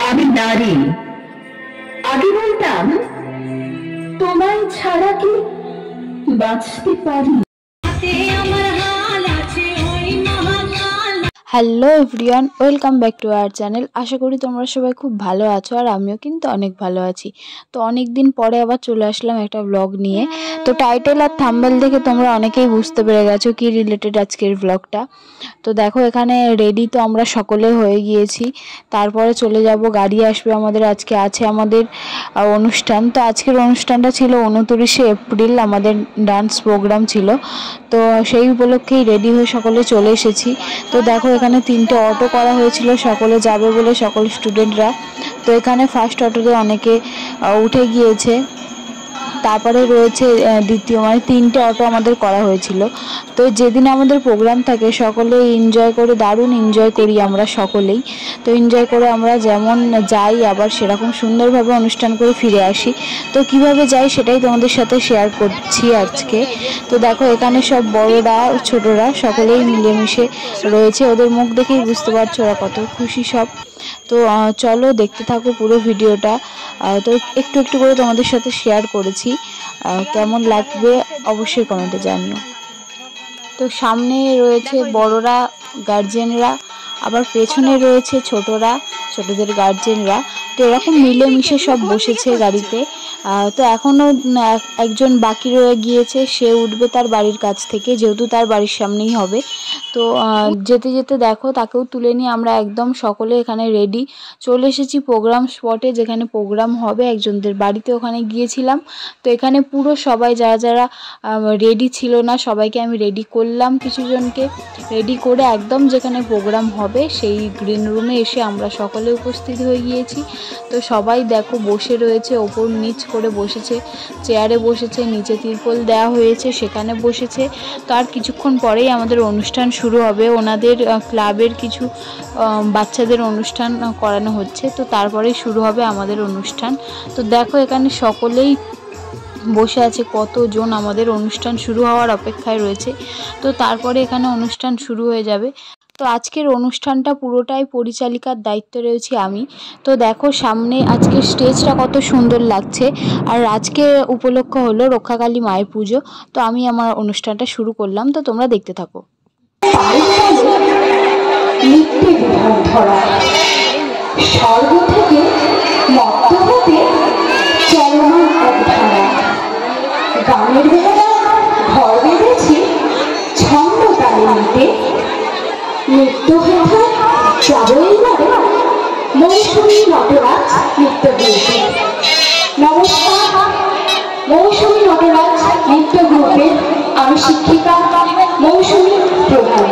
আমি নারী, আগে বলতাম তোমায় ছাড়া কি বাঁচতে পারি। Hello everyone, welcome back to our channel. আশা করি তোমরা সবাই খুব ভালো আছো, আর আমিও কিন্তু অনেক ভালো আছি। তো অনেক দিন পরে আবার চলে আসলাম একটা ব্লগ নিয়ে। তো টাইটেল আর থাম্বনেল দেখে তোমরা অনেকেই বুঝতে পেরে গেছো কি রিলেটেড আজকের ব্লগটা। তো দেখো এখানে রেডি তো আমরা সকলে হয়ে গিয়েছি, তারপরে চলে যাব, গাড়ি আসবে আমাদের। আজকে আছে আমাদের অনুষ্ঠান। তো আজকের অনুষ্ঠানটা ছিল 29শে এপ্রিল, আমাদের ডান্স প্রোগ্রাম ছিল। তো সেই উপলক্ষেই রেডি হয়ে সকলে চলে এসেছি। তো দেখো এখানে 3টে অটো করা হয়েছিল, সকলে যাবে বলে, সকল স্টুডেন্টরা। তো এখানে ফার্স্ট অটোতে অনেকে উঠে গিয়েছে, তারপরে রয়েছে দ্বিতীয়, মানে 3টে অটো আমাদের করা হয়েছিল। তো যেদিন আমাদের প্রোগ্রাম থাকে সকলেই এনজয় করে, দারুণ এনজয় করি আমরা সকলেই। তো এনজয় করে আমরা যেমন যাই, আবার সেরকম সুন্দরভাবে অনুষ্ঠান করে ফিরে আসি। তো কিভাবে যাই সেটাই তোমাদের সাথে শেয়ার করছি আজকে। তো দেখো এখানে সব বড়রা ছোটরা সকলেই মিলেমিশে রয়েছে, ওদের মুখ দেখেই বুঝতে পারছো ওরা কত খুশি সব। তো চলো দেখতে থাকো পুরো ভিডিওটা। তো একটু একটু করে তোমাদের সাথে শেয়ার করেছি, কেমন লাগবে অবশ্যই কমেন্টে জানিও। তো সামনে রয়েছে বড়রা, গার্জেনরা, আবার পেছনে রয়েছে ছোটরা, ছোটদের গার্জেনরা। তো এরকম মিলেমিশে সব বসেছে গাড়িতে। তো এখনও একজন বাকি রয়ে গিয়েছে, সে উঠবে তার বাড়ির কাছ থেকে, যেহেতু তার বাড়ির সামনেই হবে। তো যেতে যেতে দেখো তাকেও তুলে নিয়ে আমরা একদম সকলে এখানে রেডি চলে এসেছি প্রোগ্রাম স্পটে, যেখানে প্রোগ্রাম হবে একজনদের বাড়িতে, ওখানে গিয়েছিলাম। তো এখানে পুরো সবাই যারা যারা রেডি ছিল না সবাইকে আমি রেডি করলাম, কিছু জনকে রেডি করে একদম যেখানে প্রোগ্রাম হবে সেই গ্রিন রুমে এসে আমরা সকলে উপস্থিত হয়ে গিয়েছি। তো সবাই দেখো বসে রয়েছে, ওপর নিচ করে বসেছে, চেয়ারে বসেছে, নিচে তিরপল দেওয়া হয়েছে সেখানে বসেছে। তো আর কিছুক্ষণ পরেই আমাদের অনুষ্ঠান শুরু হবে, ওনাদের ক্লাবের কিছু বাচ্চাদের অনুষ্ঠান করানো হচ্ছে। তো তারপরেই শুরু হবে আমাদের অনুষ্ঠান। তো দেখো এখানে সকলেই বসে আছে, কতজন আমাদের অনুষ্ঠান শুরু হওয়ার অপেক্ষায় রয়েছে। তো তারপরে এখানে অনুষ্ঠান শুরু হয়ে যাবে। তো আজকের অনুষ্ঠানটা পুরোটাই পরিচালিকার দায়িত্বে রয়েছি আমি। তো দেখো সামনে আজকের স্টেজটা কত সুন্দর লাগছে, আর আজকে উপলক্ষ হলো রক্ষাকালী মায়ের পুজো। তো আমি আমার অনুষ্ঠানটা শুরু করলাম, তো তোমরা দেখতে থাকো। স্বর্গ থেকে মত্ত হতে চলমান এক ধারা, গানের বেলা ঘর বেঁধেছি ছন্দ তালে নিতে, নৃত্য হেথা যাবো এইবারে মৌসুমী নটরাজ নৃত্য গ্রুপে। নমস্কার, মৌসুমী নটরাজ নৃত্য গ্রুপের আমি শিক্ষিকা মৌসুমী প্রধান।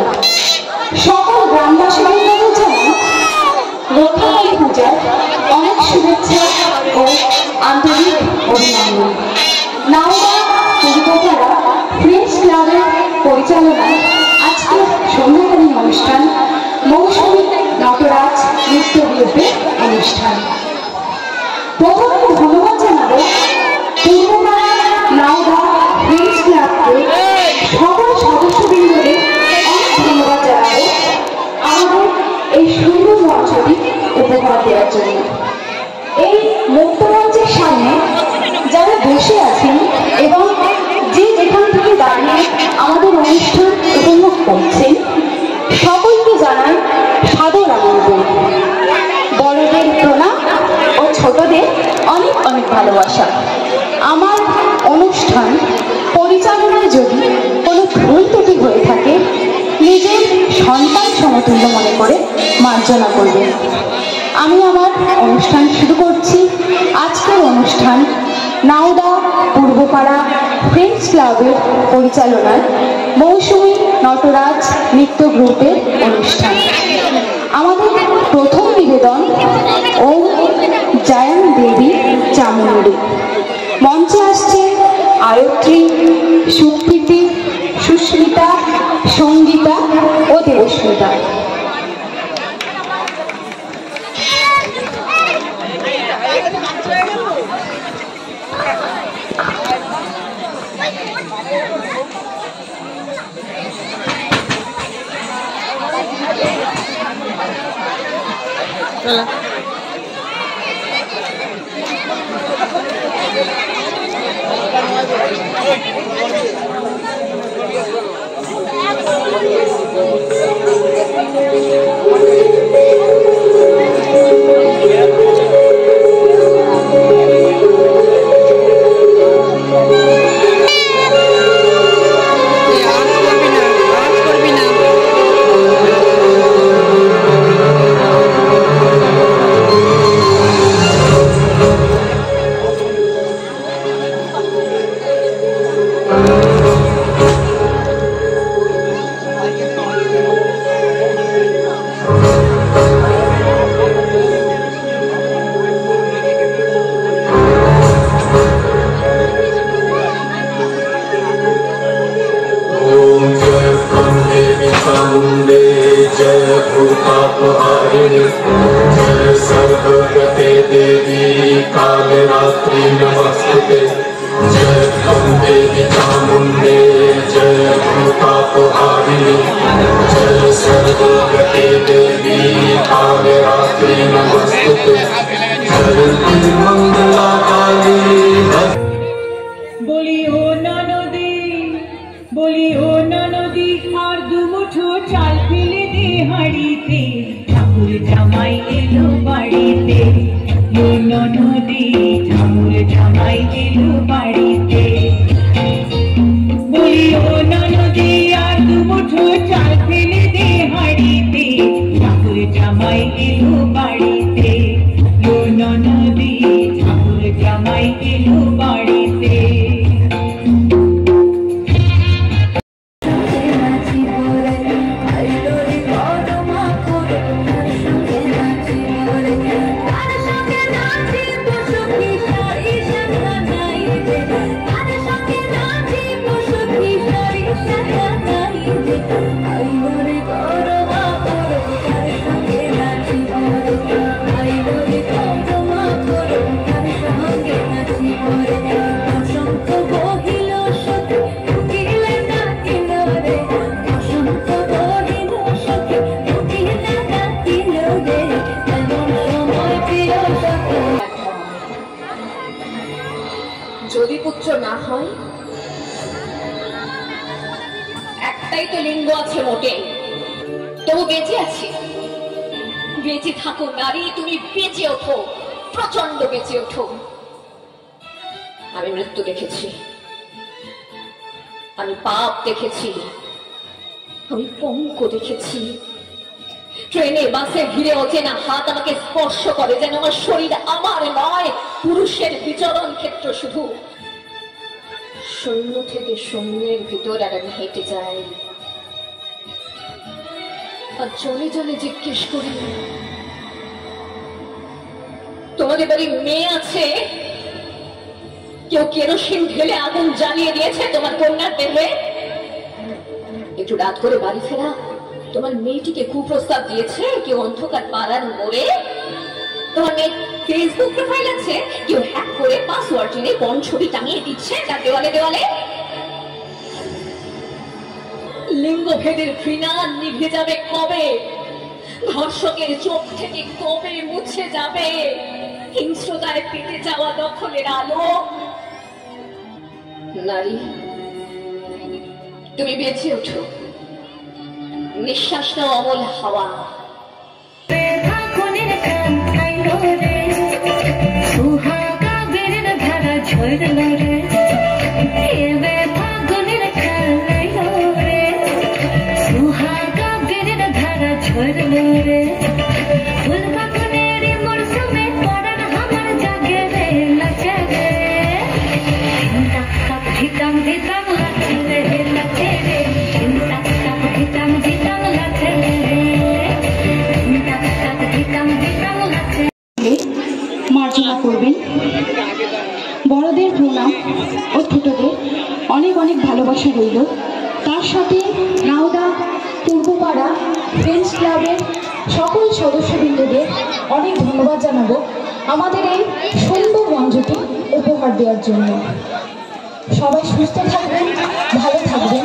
সকল গ্রামবাসীদের জানাই রক্ষাকালী পূজার অনেক শুভেচ্ছা ও আন্তরিক অভিনন্দন। নাওদা পূর্বপাড়া ফ্রেন্ডস ক্লাবের পরিচালনায় আজকে সন্ধ্যাকালীন অনুষ্ঠান মৌসুমী নটরাজ নৃত্য গ্রুপের অনুষ্ঠান। প্রথমে ধন্যবাদ জানাবো পূর্বপাড়া নাওদা ফ্রেন্ডস ক্লাবকে, সকল সদস্যবৃন্দদের অনেক ধন্যবাদ জানাবো আমাদের এই সুন্দর মঞ্চটি উপহার দেওয়ার জন্য। এই মুক্ত মঞ্চের সামনে যারা বসে আছেন এবং যে যেখান থেকে দাঁড়িয়ে আমাদের অনুষ্ঠান উপভোগ করছেন সকলকে জানাই সাদর আমন্ত্রণ। বড়দের প্রণাম ও ছোটদের অনেক অনেক ভালোবাসা। আমার অনুষ্ঠান পরিচালনায় যদি কোনো ভুল ত্রুটি হয়ে থাকে নিজের সন্তান সমতুল্য মনে করে মার্জনা করবেন। আমি আমার অনুষ্ঠান শুরু করছি। আজকের অনুষ্ঠান নাওদা পূর্বপাড়া ফ্রেন্ডস ক্লাবের পরিচালনায় মৌসুমী নটরাজ নৃত্য গ্রুপের অনুষ্ঠান। আমাদের প্রথম নিবেদন ওম জয়ন দেবী চামুণ্ডী। মঞ্চে আসছে আয়ত্রী, সুকৃতি, সুস্মিতা, সঙ্গীতা ও দেবস্মিতা। যদি পুত্র না হয়, একটাই তো লিঙ্গ আছে মোটে, তবু বেঁচে আছি। বেঁচে থাকো নারী, তুমি বেঁচে ওঠো, প্রচন্ড বেঁচে ওঠো। আমি মৃত্যু দেখেছি, আমি পাপ দেখেছি, আমি পঙ্ক দেখেছি। ট্রেনে বাসে ভিড়ে অচেনা হাত আমাকে স্পর্শ করে, যেন আমার শরীর আমার নয়, পুরুষের বিচরণ ক্ষেত্র শুধু। শূন্য থেকে শূন্যের ভিতর আর আমি হেঁটে যাই, আর জলে জলে জিজ্ঞেস করি, তোমাদের বাড়ি মেয়ে আছে? কেউ কেরোসিন ঢেলে আগুন জ্বালিয়ে দিয়েছে তোমার কন্যার দেহে? একটু রাত করে বাড়ি ফেরা তোমার মেয়েটিকে কুপ্রস্তাব দিয়েছে কেউ অন্ধকার পাড়ার মোড়ে? তোমার মেয়ে ফেসবুক প্রোফাইল আছে, কেউ হ্যাক করে পাসওয়ার্ড জেনে কোন ছবি টাঙিয়ে দিচ্ছে তার দেওয়ালে দেওয়ালে? লিঙ্গভেদের ঘৃণা নিভে যাবে কবে? ধর্ষকের চোখ থেকে কবে মুছে যাবে হিংস্রতায় পেতে যাওয়া দখলের আলো? নারী, তুমি বেঁচে ওঠো, নিঃশ্বাস নাও অমল হাওয়া। মার্জনা করবেন। বড়দের প্রণাম ও ছোটদের অনেক অনেক ভালোবাসা রইল। তার সাথে নাওদা পূর্বপাড়া ফ্রেন্ডস ক্লাবের সকল সদস্যবৃন্দদের অনেক ধন্যবাদ জানাবো আমাদের এই সুন্দর মঞ্চটি উপহার দেওয়ার জন্য। সবাই সুস্থ থাকবেন, ভালো থাকবেন।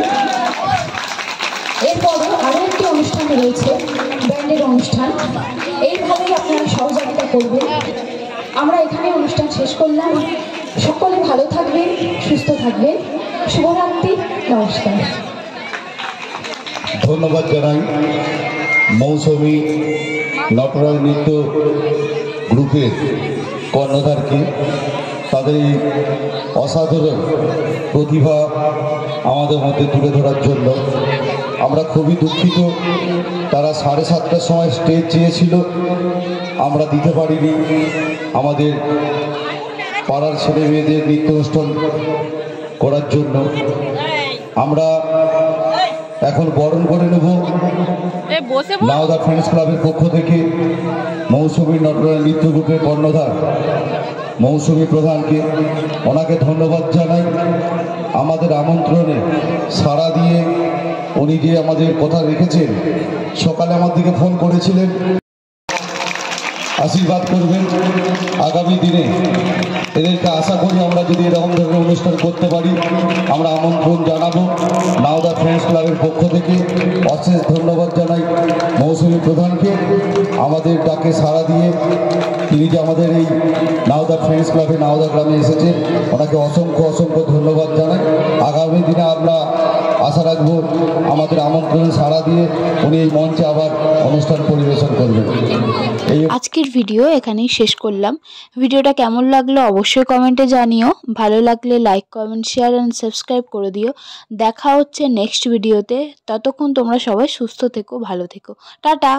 এরপরে আরও একটি অনুষ্ঠান রয়েছে, ব্যান্ডের অনুষ্ঠান। এইভাবেই আপনারা সহযোগিতা করবেন। আমরা এখানে অনুষ্ঠান শেষ করলাম। সকলে ভালো থাকবেন, সুস্থ থাকবেন। শুভরাত্রি, নমস্কার। ধন্যবাদ জানাই মৌসুমী নটরাজ নৃত্য গ্রুপের কর্ণধারকে, তাদের এই অসাধারণ প্রতিভা আমাদের মধ্যে তুলে ধরার জন্য। আমরা খুবই দুঃখিত, তারা 7:30টার সময় স্টেজ চেয়েছিল, আমরা দিতে পারিনি। আমাদের পাড়ার ছেলে মেয়েদের নৃত্য অনুষ্ঠান করার জন্য আমরা এখন বরণ করে নেব নাওদা ফ্রেন্ডস ক্লাবের পক্ষ থেকে মৌসুমী নটরাজ নৃত্য গ্রুপের কর্ণধার মৌসুমী প্রধানকে। ওনাকে ধন্যবাদ জানাই আমাদের আমন্ত্রণে সাড়া দিয়ে উনি যে আমাদের কথা রেখেছেন। সকালে আমার দিকে ফোন করেছিলেন, আশীর্বাদ করবেন আগামী দিনে এদেরকে। আশা করি আমরা যদি এরকম ধরনের অনুষ্ঠান করতে পারি, আমরা আমন্ত্রণ জানাবো নাওদা ফ্রেন্ডস ক্লাবের পক্ষ থেকে। অশেষ ধন্যবাদ জানাই মৌসুমী প্রধানকে আমাদের ডাকে সাড়া দিয়ে তিনি যে আমাদের এই নাওদা ফ্রেন্ডস ক্লাবে নাওদা গ্রামে এসেছেন, ওনাকে অসংখ্য অসংখ্য ধন্যবাদ জানাই। আগামী দিনে আমরা আশা রাখবো আমাদের আমন্ত্রণে সাড়া দিয়ে উনি এই মঞ্চে আবার অনুষ্ঠান পরিবেশন করবেন। আজকের ভিডিও এখানেই শেষ করলাম। ভিডিওটা কেমন লাগলো অবশ্যই কমেন্টে জানিও। ভালো লাগলে like, comment, share and subscribe করে দিও। দেখা হচ্ছে নেক্সট ভিডিওতে। ততক্ষণ তোমরা সবাই সুস্থ থেকো, ভালো থেকো। টাটা।